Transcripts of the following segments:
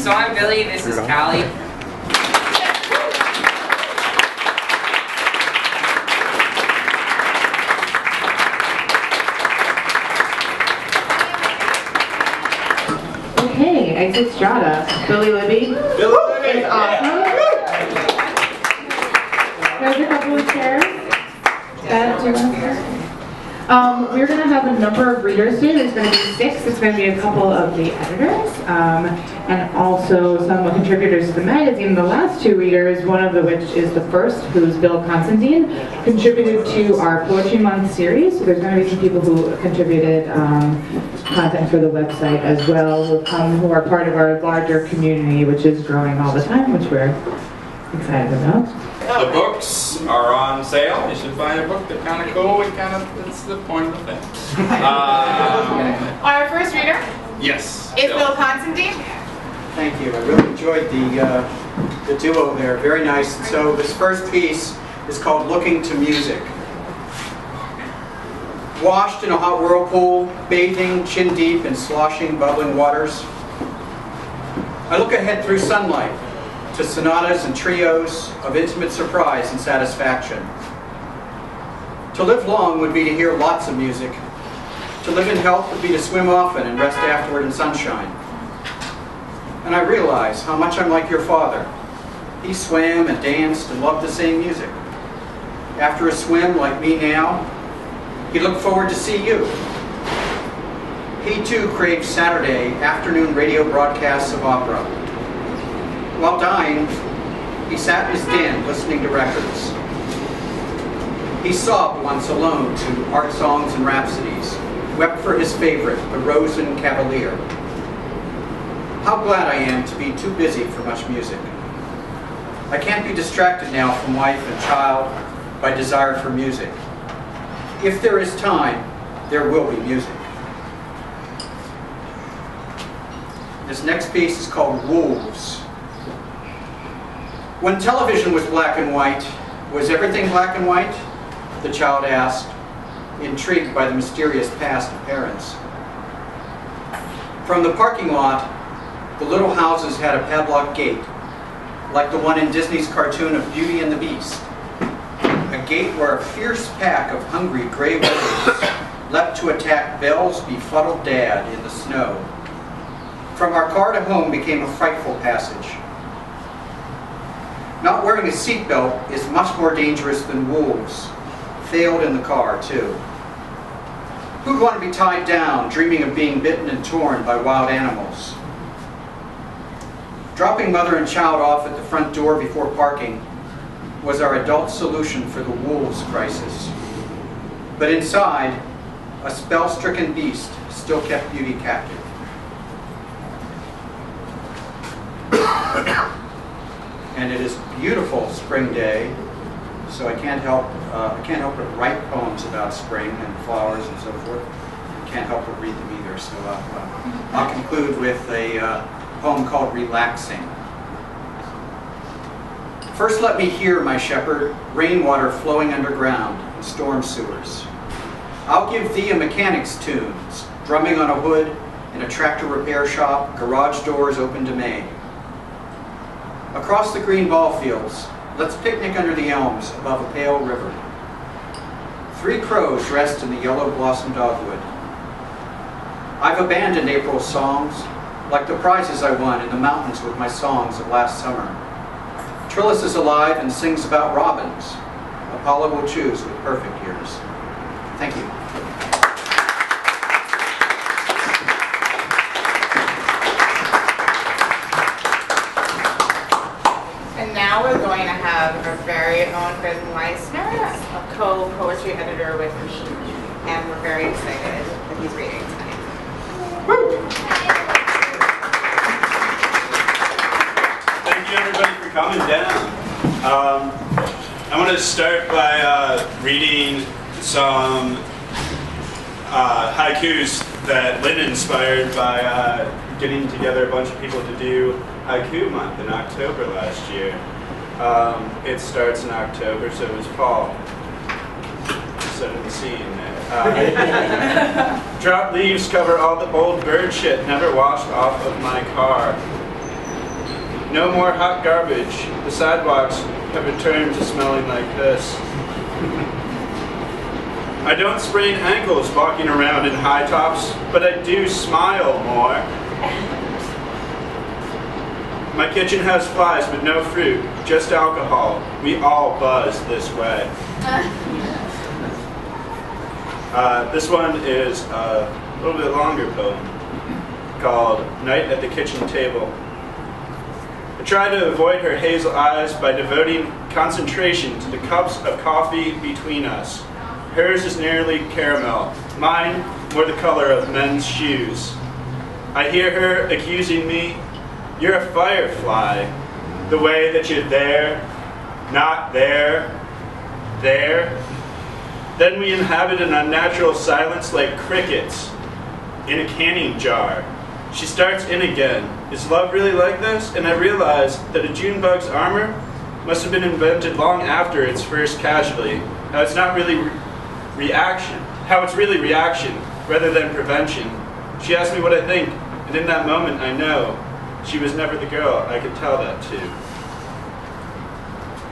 So I'm Billy, this is Callie. Okay, eXit STraTA. Billy Libby. Billy Libby! It's awesome. There's a couple of chairs. Dad, do you want to we're going to have a number of readers today. There's going to be 6. It's going to be a couple of the editors and also some contributors to the magazine. The last 2 readers, one of which is the first, who's Bill Considine, contributed to our Poetry Month series. So there's going to be some people who contributed content for the website as well, who are part of our larger community, which is growing all the time, which we're excited about. The books are on sale. You should find a book that's kind of cool and that's the point of the thing. Our first reader Yes. is Bill Considine. Thank you. I really enjoyed the duo there. Very nice. And so this first piece is called Looking to Music. Washed in a hot whirlpool, bathing chin deep in sloshing, bubbling waters, I look ahead through sunlight to sonatas and trios of intimate surprise and satisfaction. To live long would be to hear lots of music. To live in health would be to swim often and rest afterward in sunshine. And I realize how much I'm like your father. He swam and danced and loved the same music. After a swim, like me now, he looked forward to see you. He too craved Saturday afternoon radio broadcasts of opera. While dying, he sat in his den listening to records. He sobbed once alone to art songs and rhapsodies, wept for his favorite, the Rosen Cavalier. How glad I am to be too busy for much music. I can't be distracted now from wife and child by desire for music. If there is time, there will be music. This next piece is called Wolves. When television was black and white, was everything black and white? The child asked, intrigued by the mysterious past of parents. From the parking lot, the little houses had a padlocked gate, like the one in Disney's cartoon of Beauty and the Beast. A gate where a fierce pack of hungry gray wolves leapt to attack Belle's befuddled dad in the snow. From our car to home became a frightful passage. Not wearing a seatbelt is much more dangerous than wolves. Failed in the car, too. Who'd want to be tied down, dreaming of being bitten and torn by wild animals? Dropping mother and child off at the front door before parking was our adult solution for the wolves crisis. But inside, a spell-stricken beast still kept Beauty captive. And it is a beautiful spring day, so I can't help but write poems about spring and flowers and so forth. I can't help but read them either, so I'll conclude with a poem called Relaxing. First let me hear, my shepherd, rainwater flowing underground in storm sewers. I'll give thee a mechanic's tune, drumming on a hood in a tractor repair shop, garage doors open to May. Across the green ball fields, let's picnic under the elms above a pale river. 3 crows rest in the yellow blossom dogwood. I've abandoned April's songs, like the prizes I won in the mountains with my songs of last summer. Trillis is alive and sings about robins. Apollo will choose with perfect ears. Thank you. And now we're going to have our very own Ben Weissner, a co-poetry editor with me, and we're very excited that he's reading tonight. Woo! Thank you everybody for coming down. I want to start by reading some haikus that Lynn inspired by getting together a bunch of people to do Haiku Month in October last year. It starts in October, so it was fall. Setting the scene there. Drop leaves cover all the old bird shit never washed off of my car. No more hot garbage. The sidewalks have returned to smelling like this. I don't sprain ankles walking around in high tops, but I do smile more. My kitchen has flies, but no fruit, just alcohol. We all buzz this way. This one is a little bit longer poem called Night at the Kitchen Table. I try to avoid her hazel eyes by devoting concentration to the cups of coffee between us. Hers is nearly caramel, mine more the color of men's shoes. I hear her accusing me, "You're a firefly, the way that you're there, not there, there." Then we inhabit an unnatural silence like crickets in a canning jar. She starts in again. Is love really like this? And I realize that a June bug's armor must have been invented long after its first casualty. How it's not really reaction. How it's really reaction rather than prevention. She asked me what I think, and in that moment I know she was never the girl I could tell that to.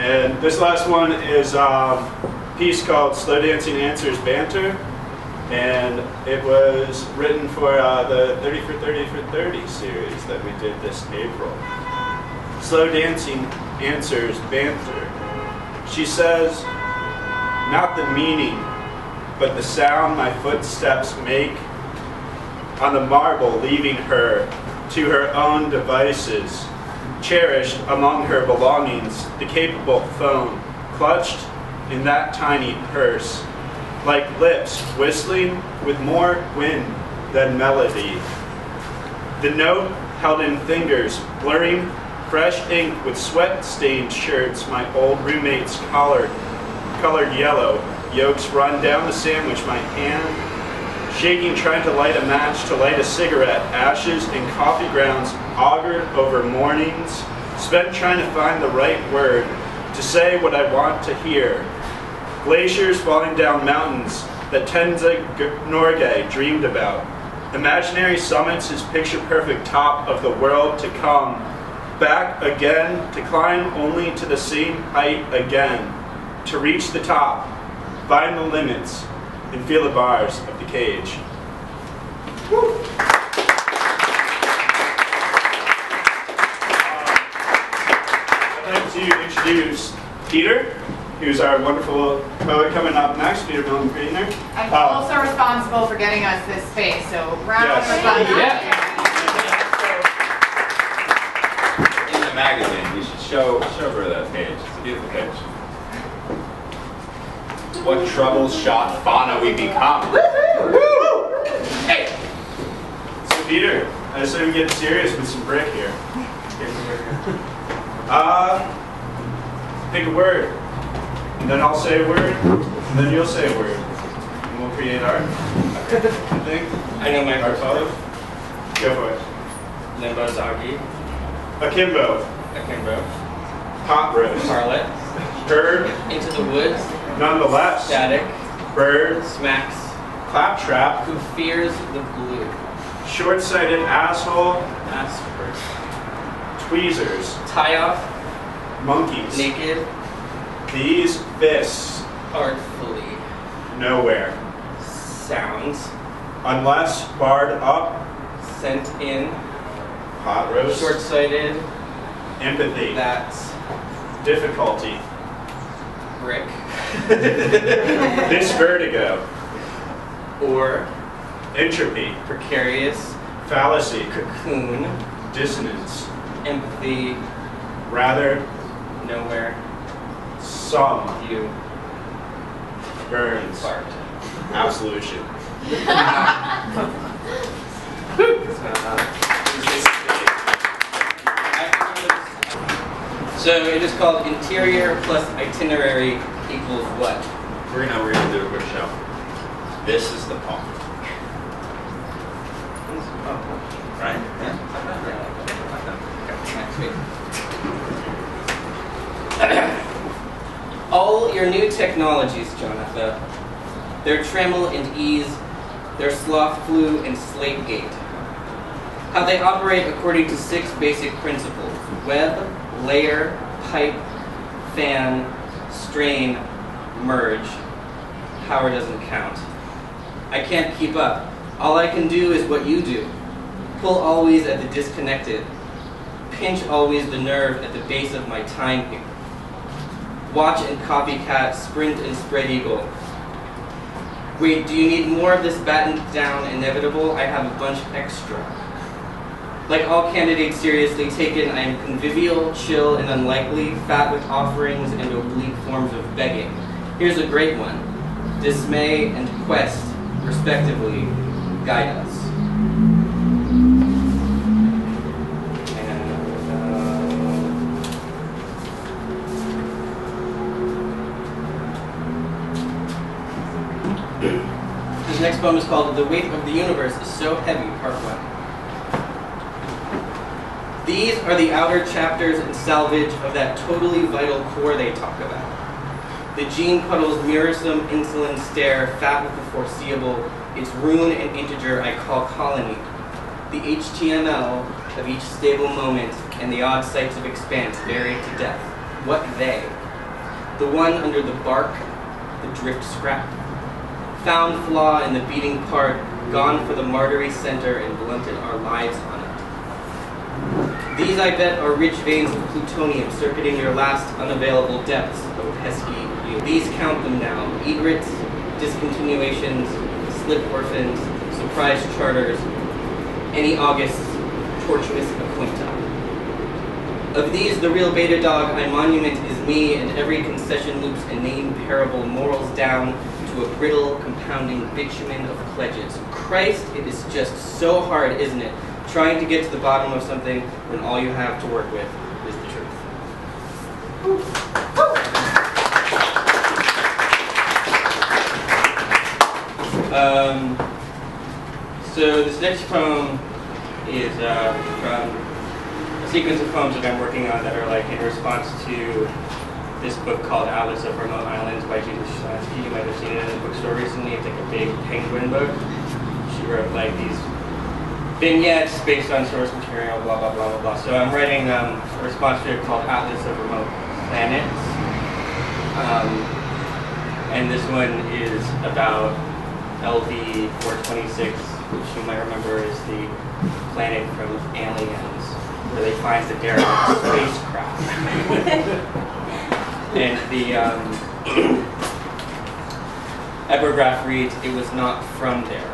And this last one is a piece called Slow Dancing Answers Banter. And it was written for the 30 for 30 for 30 series that we did this April. Slow Dancing Answers Banter. She says, not the meaning, but the sound my footsteps make on the marble, leaving her to her own devices. Cherished among her belongings, the capable phone, clutched in that tiny purse. Like lips whistling with more wind than melody. The note held in fingers, blurring fresh ink with sweat-stained shirts my old roommate's colored yellow. Yolks run down the sandwich, my hand shaking, trying to light a match, to light a cigarette. Ashes and coffee grounds augured over mornings, spent trying to find the right word to say what I want to hear. Glaciers falling down mountains that Tenzing Norgay dreamed about. Imaginary summits, his picture-perfect top of the world to come. Back again, to climb only to the same height again. To reach the top, find the limits, and feel the bars of the cage. Woo. I'd like to introduce Peter, who's our wonderful poet coming up next, Peter Millen-Friedner. I'm also responsible for getting us this space, so round of applause. In the magazine, you should show her that page. It's a beautiful page. What troubles shot fauna we become. Woo! Hey! So Peter, I say we get serious with some brick here. Pick a word. And then I'll say a word, and then you'll say a word. And we'll create art. I think. I know my first word. Go for it. Limbozagi. Akimbo. Akimbo. Pot roast. Harlot. Bird. Into the woods. Nonetheless. Static. Bird. Smacks. Claptrap. Who fears the blue. Short-sighted asshole. Aspers. Tweezers. Tie off. Monkeys. Naked. These fists. Artfully. Nowhere. Sounds. Unless barred up. Sent in. Pot roast. Short-sighted. Empathy. That's. Difficulty. Brick. This vertigo. Or. Entropy. Precarious. Fallacy. Cocoon. Dissonance. Empathy. Rather. Nowhere. Some. You. Burns. Fart. Absolution. So it is called interior plus itinerary equals what? We're gonna do a quick show. This is the poem. Right? Yeah. All your new technologies, Jonathan, their trammel and ease, their sloth flu and slate gate, How they operate according to 6 basic principles: web, layer, pipe, fan, strain, merge. Power doesn't count. I can't keep up. All I can do is what you do. Pull always at the disconnected. Pinch always the nerve at the base of my time here. Watch and copycat, sprint and spread eagle. Wait, do you need more of this battened down inevitable? I have a bunch extra. Like all candidates seriously taken, I am convivial, chill, and unlikely, fat with offerings and oblique forms of begging. Here's a great one. Dismay and quest, respectively, guide us. This next poem is called The Weight of the Universe is So Heavy, Part 1. These are the outer chapters and salvage of that totally vital core they talk about. The gene puddle's mirrorsome insulin stare, fat with the foreseeable, its rune and integer I call colony. The HTML of each stable moment and the odd sites of expanse buried to death. What they? The one under the bark, the drift scrap. Found flaw in the beating part, gone for the martyry center and blunted our lives on it. These, I bet, are rich veins of plutonium circuiting your last unavailable depths, oh pesky you. These count them now. Egrets, discontinuations, slip orphans, surprise charters, any Augusts, tortuous acquainta. Of these, the real beta dog I monument is me, and every concession loops inane parable morals down to a brittle, compounding bitumen of pledges. Christ, it is just so hard, isn't it? Trying to get to the bottom of something when all you have to work with is the truth. So this next poem is from a sequence of poems that I'm working on that are like in response to this book called Atlas of Remote Islands by Judith Shalansky. You might have seen it in a bookstore recently. It's like a big penguin book. She wrote like these vignettes based on source material, blah, blah, blah, blah, blah. So I'm writing a response to it called Atlas of Remote Planets. And this one is about LV-426, which you might remember is the planet from Aliens, where they find the derelict spacecraft. And the epigraph reads, "It was not from there."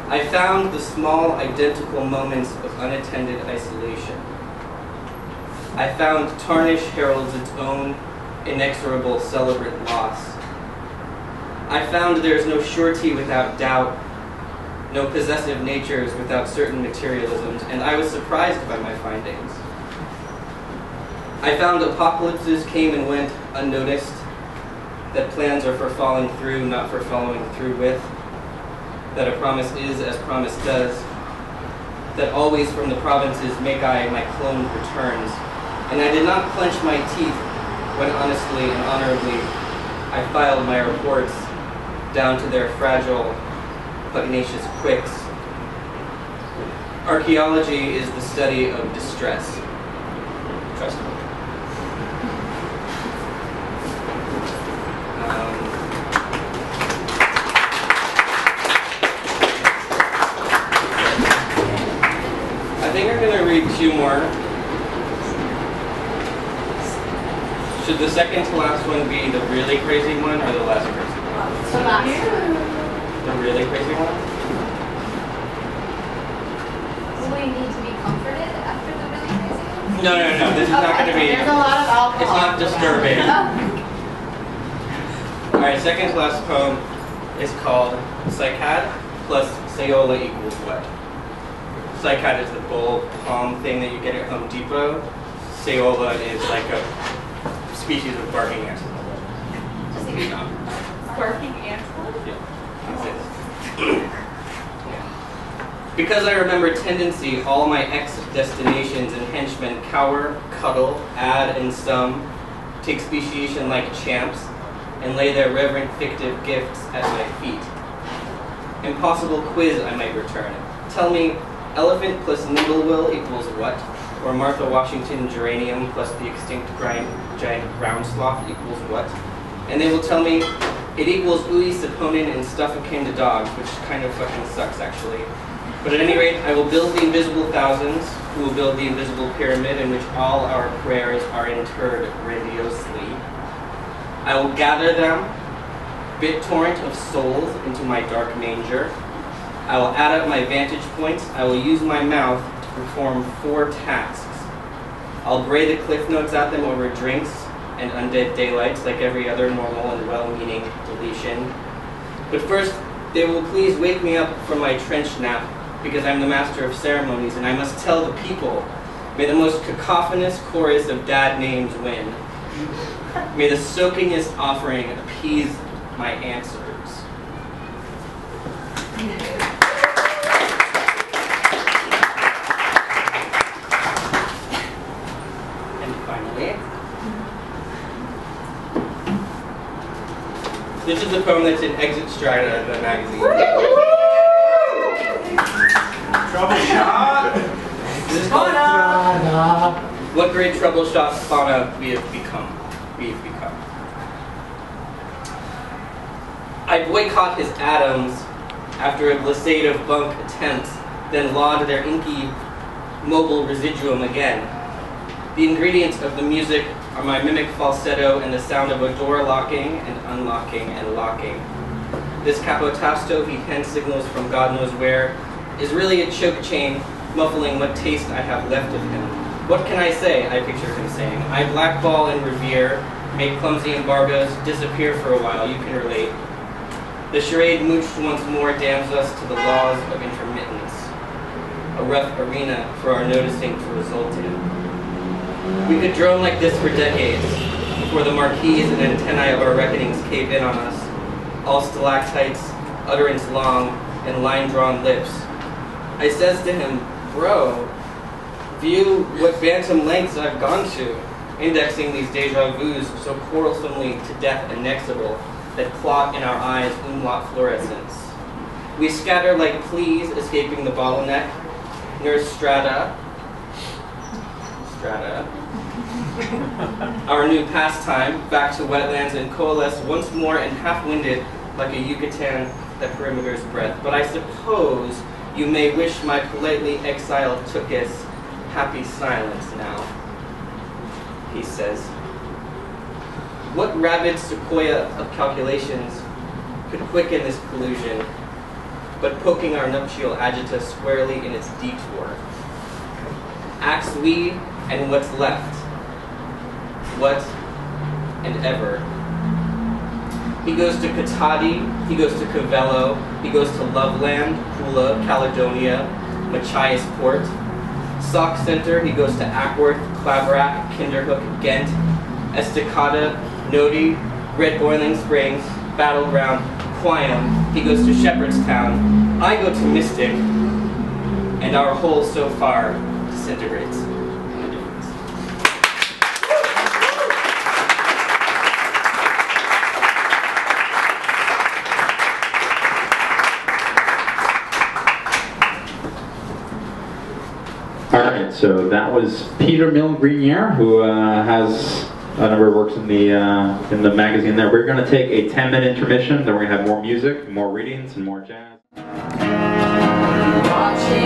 I found the small identical moments of unattended isolation. I found tarnish heralds its own inexorable celebrate loss. I found there's no surety without doubt, no possessive natures without certain materialisms, and I was surprised by my findings. I found apocalypses came and went unnoticed, that plans are for falling through, not for following through with, that a promise is as promise does, that always from the provinces make I my cloned returns, and I did not clench my teeth when honestly and honorably I filed my reports down to their fragile, pugnacious quicks. Archaeology is the study of distress. Trust me. I think I'm going to read 2 more. Should the second to last one be the really crazy one or the less crazy one? So last. The really crazy one? Will you need to be comforted after the really crazy one? No. This is not going to be. There's a lot of alcohol. It's not disturbing. All right, second to last poem is called Cycad plus Sayola equals what? Cycad is the bulb palm thing that you get at Home Depot. Sayola is like a species of barking antelope. Barking antelope? Yeah, that's it. Because I remember tendency, all my ex-destinations and henchmen cower, cuddle, add, and sum, take speciation like champs, and lay their reverent fictive gifts at my feet. Impossible quiz I might return. Tell me, elephant plus Nimblewill equals what? Or Martha Washington geranium plus the extinct giant ground sloth equals what? And they will tell me it equals ooey saponin and stuff akin to dogs, which kind of fucking sucks actually. But at any rate, I will build the invisible thousands, who will build the invisible pyramid in which all our prayers are interred grandiosely. I will gather them, BitTorrent of souls, into my dark manger. I will add up my vantage points. I will use my mouth to perform 4 tasks. I'll bray the cliff notes at them over drinks and undead daylights like every other normal and well-meaning deletion. But first, they will please wake me up from my trench nap, because I'm the master of ceremonies and I must tell the people, may the most cacophonous chorus of dad names win. May the soakingest offering appease my answers. And finally, this is the poem that's in Exit STraTA, the magazine. Troubleshot! What great troubleshot fauna we have become. I boycott his atoms after a glissade of bunk attempts, then laud their inky mobile residuum again. The ingredients of the music are my mimic falsetto and the sound of a door locking and unlocking and locking. This capotasto he hand signals from God knows where is really a choke chain muffling what taste I have left of him. What can I say? I picture him saying. I blackball and revere, make clumsy embargoes disappear for a while, you can relate. The charade mooched once more damns us to the laws of intermittence, a rough arena for our noticing to result in. We could drone like this for decades, before the marquees and antennae of our reckonings cave in on us, all stalactites, utterance long, and line-drawn lips. I says to him, bro, view what bantam lengths I've gone to, indexing these deja vus so quarrelsomely to death annexable that clot in our eyes umlaut fluorescence. We scatter like fleas escaping the bottleneck. Nurse STraTA, our new pastime, back to wetlands and coalesce once more and half-winded like a Yucatan that perimeter's breath. But I suppose you may wish my politely exiled Tookus happy silence now, he says. What rabid sequoia of calculations could quicken this collusion, but poking our nuptial agita squarely in its detour? Axe we and what's left, what and ever. He goes to Katadi, he goes to Cavello, he goes to Loveland, Pula, Caledonia, Machias Port. Sock Center, he goes to Ackworth, Claverack, Kinderhook, Ghent, Estacada, Nodi, Red Boiling Springs, Battleground, Quiam, he goes to Shepherdstown, I go to Mystic, and our whole so far disintegrates. Alright, so that was Peter Mill-Grenier, who has a number of works in the magazine there. We're going to take a 10-minute intermission, then we're going to have more music, more readings, and more jazz. Watching